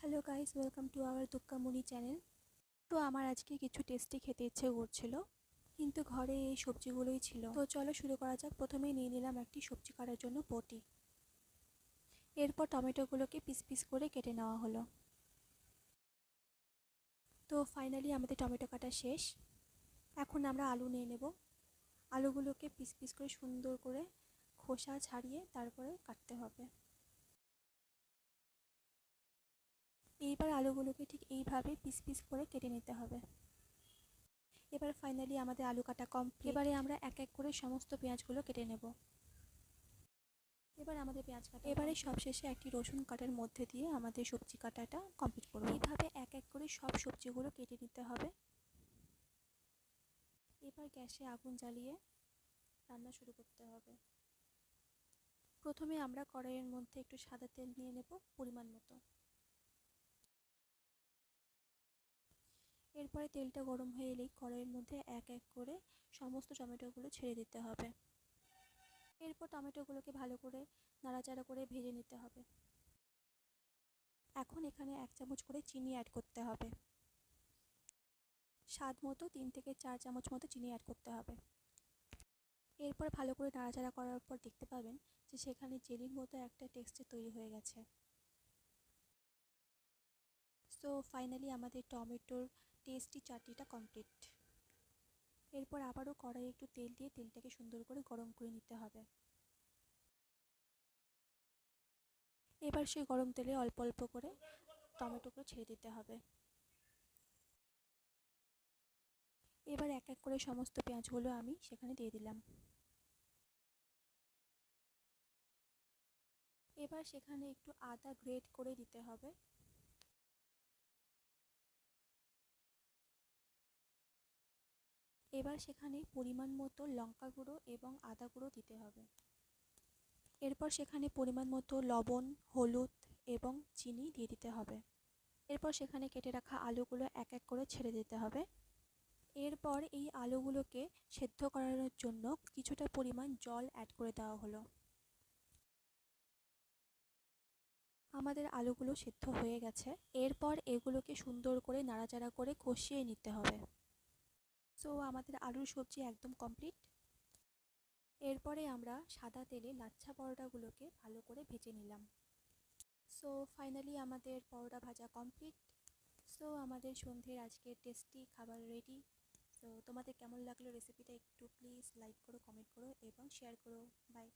Hello guys, welcome to our Dukkamuni channel. তো আমার আজকে কিছু টেস্টি খেতে ইচ্ছে করছিল, কিন্তু ঘরে এই সবজিগুলোই ছিল। তো চলো শুরু করা যাক। প্রথমেই নিয়ে নিলাম একটি সবজি কাটার জন্য বটি। এরপর টমেটোগুলোকে পিস পিস করে কেটে নেওয়া হলো। তো ফাইনালি আমাদের টমেটো কাটা শেষ। এখন আমরা আলু নিয়ে নেব। আলুগুলোকে পিস পিস করে সুন্দর করে খোসা ছাড়িয়ে তারপরে কাটতে হবে। এইবার আলুগুলোকে ঠিক এইভাবে পিস পিস করে কেটে নিতে হবে। এবার ফাইনালি আমাদের আলু কাটা কমপ্লিট। এবারে আমরা এক এক করে সমস্ত পেঁয়াজগুলো কেটে নেব। এবার আমাদের পেঁয়াজ কাটা এবারে সবশেষে একটি রসুন কাটার মধ্যে দিয়ে আমাদের সবজি কাটাটা কমপ্লিট করব। এইভাবে এক এক করে সব সবজিগুলো কেটে নিতে হবে। এবার গ্যাসে আগুন জ্বালিয়ে রান্না শুরু করতে হবে। প্রথমে আমরা কড়াইয়ের মধ্যে একটু সাদা তেল নিয়ে নেব পরিমাণ মতো। এরপরে তেলটা গরম হয়ে এলেই কড়াইয়ের মধ্যে এক এক করে সমস্ত টমেটোগুলো ছেড়ে দিতে হবে। এরপর টমেটোগুলোকে ভালো করে নাড়াচাড়া করে ভেজে নিতে হবে। এখন এখানে 1 চামচ করে চিনি অ্যাড করতে হবে। স্বাদ মতো 3 থেকে 4 চামচ মতো চিনি অ্যাড করতে হবে। এরপর ভালো করে নাড়াচাড়া করার পর দেখতে পাবেন যে সেখানে জেলির মতো একটা টেক্সচার তৈরি হয়ে গেছে। সো ফাইনালি আমাদের টমেটোর টেস্টি চাটনিটা কমপ্লিট। এরপর আবারও কড়াইয়ে একটু তেল দিয়ে তেলটাকে সুন্দর করে গরম করে নিতে হবে। এবার সেই গরম তেলে অল্প অল্প করে টমেটোগুলো ছেড়ে দিতে হবে। এবার এক এক করে সমস্ত পেঁয়াজগুলো আমি সেখানে দিয়ে দিলাম। এবার সেখানে একটু আদা গ্রেট করে দিতে হবে। এবার সেখানে পরিমাণ মতো লঙ্কা গুঁড়ো এবং আদা গুঁড়ো দিতে হবে। এরপর সেখানে পরিমাণ মতো লবণ, হলুদ এবং চিনি দিয়ে দিতে হবে। এরপর সেখানে কেটে রাখা আলুগুলো এক এক করে ছেড়ে দিতে হবে। এরপর এই আলুগুলোকে সেদ্ধ করানোর জন্য কিছুটা পরিমাণ জল অ্যাড করে দেওয়া হলো। আমাদের আলুগুলো সেদ্ধ হয়ে গেছে। এরপর এগুলোকে সুন্দর করে নাড়াচাড়া করে কষিয়ে নিতে হবে। সো আমাদের আলুর সবজি একদম কমপ্লিট। এরপরে আমরা সাদা তেলে লাচ্ছা পরোটাগুলোকে ভালো করে ভেজে নিলাম। সো ফাইনালি আমাদের পরোটা ভাজা কমপ্লিট। সো আমাদের সন্ধ্যের আজকের টেস্টি খাবার রেডি। সো তোমাদের কেমন লাগলো রেসিপিটা একটু প্লিজ লাইক করো, কমেন্ট করো এবং শেয়ার করো। বাই।